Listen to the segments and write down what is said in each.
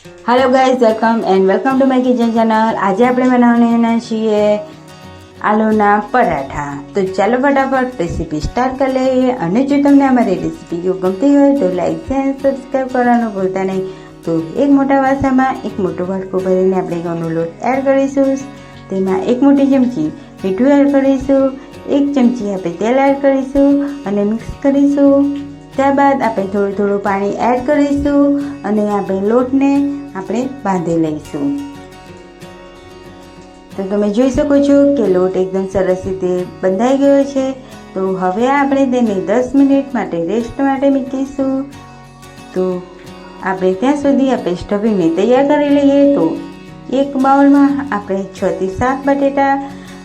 Hello guys, welcome to my kitchen channel. आज આપણે બનાવવાના છીએ આલુના પરાઠા। તો ચાલો ફટાફટ રેસીપી સ્ટાર્ટ કરી લઈએ। અને જો તમને અમારી રેસીપી ગમતી હોય તો લાઈક અને સબસ્ક્રાઈબ કરવાનું ભૂલતા નહીં। તો એક મોટા વાસણમાં એક મોટો વાટકો ભરીને આપણે ઘઉંનો લોટ એડ કરીશું। તેમાં એક મોટી ચમચી મીઠું એડ કરીશું, એક ચમચી આપણે તેલ એડ કરીશું અને મિક્સ કરીશું। ત્યારબાદ આપણે થોડું પાણી એડ કરીશું અને આપણે લોટને આપણે બાંધી લઈશું। તો તમે જોઈ શકો છો કે લોટ એકદમ સરસ રીતે બંધાઈ ગયો છે। તો હવે આપણે તેને 10 મિનિટ માટે રેસ્ટ માટે મૂકીશું। તો આપણે ત્યાં સુધી આપણે સ્ટફિંગને તૈયાર કરી લઈએ। તો એક બાઉલમાં આપણે 6 થી 7 બટેટા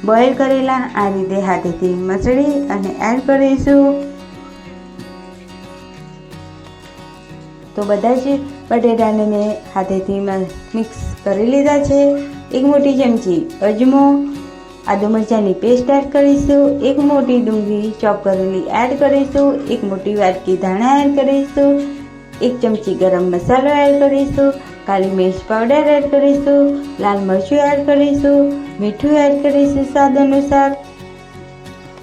બોઇલ કરેલા આ રીતે હાથેથી મસળી અને એડ કરીશું। તો બધા જ બટેટાને મેં હાથેથી મિક્સ કરી લીધા છે। એક મોટી ચમચી અજમો, આદુ મરચાંની પેસ્ટ એડ કરીશું, એક મોટી ડુંગળી ચોપ કરેલી એડ કરીશું, એક મોટી વાટકી ધાણા એડ કરીશું, એક ચમચી ગરમ મસાલો એડ કરીશું, કાળી મિર્ચ પાવડર એડ કરીશું, લાલ મરચું એડ કરીશું, મીઠું એડ કરીશું સ્વાદ અનુસાર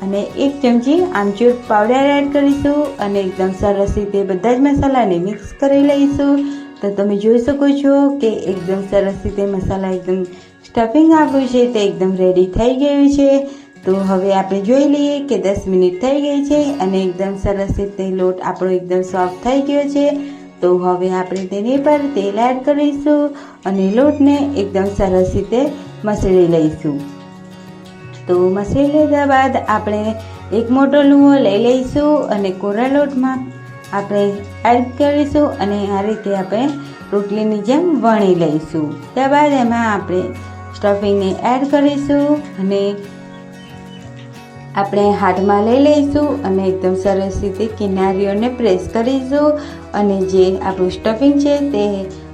અને એક ચમચી આમચૂર પાવડર એડ કરીશું અને એકદમ સરસ રીતે બધા જ મસાલાને મિક્સ કરી લઈશું। તો તમે જોઈ શકો છો કે એકદમ સરસ રીતે મસાલા એકદમ સ્ટફિંગ આપ્યું છે તે એકદમ રેડી થઈ ગયું છે। તો હવે આપણે જોઈ લઈએ કે 10 મિનિટ થઈ ગઈ છે અને એકદમ સરસ રીતે લોટ આપણો એકદમ સોફ્ટ થઈ ગયો છે। તો હવે આપણે તેની પર તેલ એડ કરીશું અને લોટને એકદમ સરસ રીતે મસળી લઈશું। તો મસળી લીધા બાદ આપણે એક મોટો લુવો લઈ લઈશું અને કોરા લોટમાં આપણે એડ કરીશું અને આ રીતે આપણે રોટલીની જેમ વણી લઈશું। ત્યારબાદ એમાં આપણે સ્ટફિંગને એડ કરીશું અને આપણે હાથમાં લઈ લઈશું અને એકદમ સરસ રીતે કિનારીઓને પ્રેસ કરીશું અને જે આપણું સ્ટફિંગ છે તે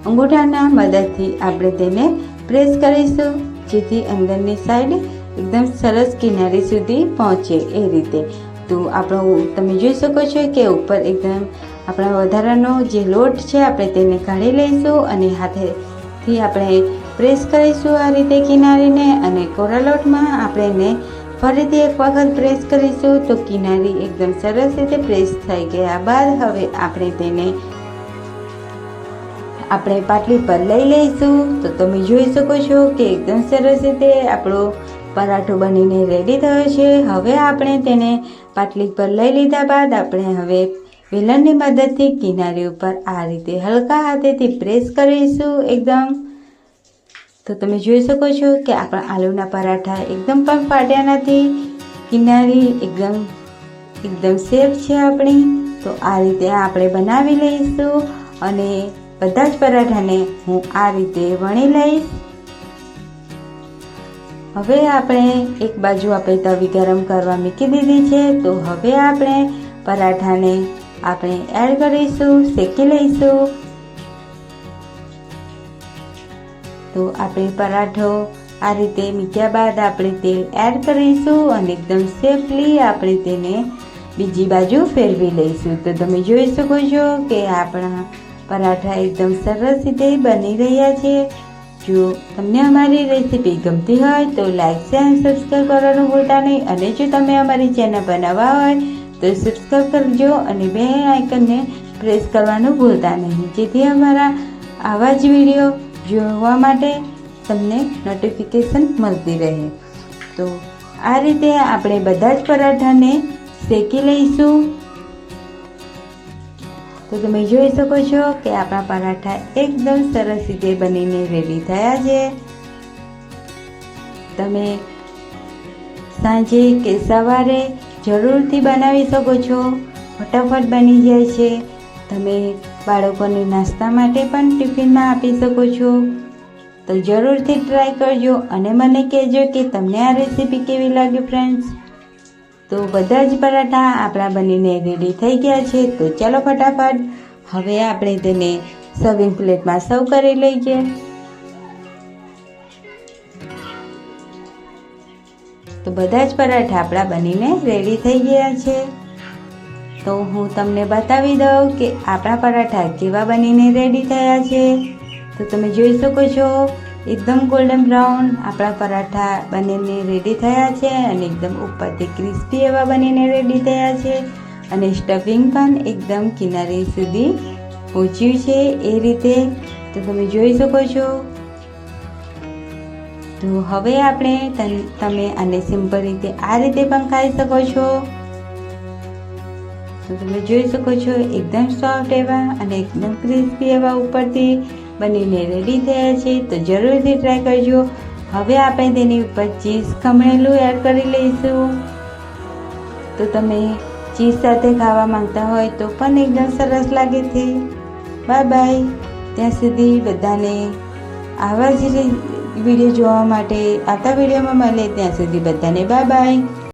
અંગૂઠાના મદદથી આપણે તેને પ્રેસ કરીશું જેથી અંદરની સાઈડ એકદમ સરસ કિનારી સુધી પહોંચે એ રીતે। તો આપણો તમે જોઈ શકો છો કે ઉપર એકદમ આપણા વધારાનો જે લોટ છે આપણે તેને કાઢી લઈશું અને હાથેથી આપણે પ્રેસ કરીશું આ રીતે કિનારીને અને કોરા લોટમાં આપણે એને ફરીથી એક વખત પ્રેસ કરીશું। તો કિનારી એકદમ સરસ રીતે પ્રેસ થઈ ગયા બાદ હવે આપણે તેને આપણે પાટલી પર લઈ લઈશું। તો તમે જોઈ શકો છો કે એકદમ સરસ રીતે આપણો પરાઠો બનીને રેડી થયો છે। હવે આપણે તેને પાટલી પર લઈ લીધા બાદ આપણે હવે વેલણની મદદથી કિનારી ઉપર આ રીતે હલકા હાથેથી પ્રેસ કરીશું એકદમ। તો તમે જોઈ શકો છો કે આપણા આલુના પરાઠા એકદમ પણ ફાટ્યા નથી, કિનારી એકદમ સેફ છે આપણી। તો આ રીતે આપણે બનાવી લઈશું અને બધા જ પરાઠાને હું આ રીતે વણી લઈશ। હવે આપણે એક બાજુ આપણે તવી ગરમ કરવા મૂકી દીધી છે। તો હવે આપણે પરાઠાને આપણે એડ કરીશું, શેકી લઈશું। તો આપણે પરાઠો આ રીતે મૂક્યા બાદ આપણે તેલ એડ કરીશું અને એકદમ સેફલી આપણે તેને બીજી બાજુ ફેરવી લઈશું। તો તમે જોઈ શકો છો કે આપણા પરાઠા એકદમ સરસ રીતે બની રહ્યા છે। જો તમને અમારી રેસીપી ગમતી હોય તો લાઈક અને સબસ્ક્રાઈબ કરવાનું ભૂલતા નહીં અને જો તમે અમારી ચેનલ પર નવા હોય તો સબસ્ક્રાઈબ કરજો અને બેલ આઇકનને પ્રેસ કરવાનું ભૂલતા નહીં જેથી અમારા આવા જ વિડીયો જોવા માટે તમને નોટિફિકેશન મળતી રહે। તો આ રીતે આપણે બધા જ પરાઠાને શેકી લઈશું। તો તમે જોઈ શકો છો કે આપણા પરાઠા એકદમ સરસ રીતે બનીને રેડી થયા છે। તમે સાંજે કે સવારે જરૂરથી બનાવી શકો છો, ફટાફટ બની જાય છે। તમે બાળકોને નાસ્તા માટે પણ ટિફિનમાં આપી શકો છો। તો જરૂરથી ટ્રાય કરજો અને મને કહેજો કે તમને આ રેસીપી કેવી લાગી ફ્રેન્ડ્સ। તો બધા જ પરાઠા આપણા બનીને રેડી થઈ ગયા છે। તો ચાલો ફટાફટ હવે આપણે તેને સર્વિંગ પ્લેટમાં સર્વ કરી લઈએ। તો બધા જ પરાઠા આપણા બનીને રેડી થઈ ગયા છે। તો હું તમને બતાવી દઉં કે આપણા પરાઠા કેવા બનીને રેડી થયા છે। તો તમે જોઈ શકો છો એકદમ ગોલ્ડન બ્રાઉન આપણા પરાઠા બનીને રેડી થયા છે અને એકદમ ઉપરથી ક્રિસ્પી એવા બનીને રેડી થયા છે અને સ્ટફિંગ પણ એકદમ કિનારે સુધી પહોંચ્યું છે એ રીતે તો તમે જોઈ શકો છો। તો હવે આપણે તમે આને સિમ્પલ રીતે આ રીતે પણ ખાઈ શકો છો। તો તમે જોઈ શકો છો એકદમ સોફ્ટ એવા અને એકદમ ક્રિસ્પી એવા ઉપરથી બનીને રેડી થયા છે। તો જરૂરથી ટ્રાય કરજો। હવે આપણે તેની ઉપર ચીઝ ખમણેલું એડ કરી લઈશું। તો તમે ચીઝ સાથે ખાવા માંગતા હોય તો પણ એકદમ સરસ લાગે છે। બાય બાય, ત્યાં સુધી બધાને આવા જ વિડીયો જોવા માટે આવતા વિડીયોમાં મળે ત્યાં સુધી બધાને બાય બાય।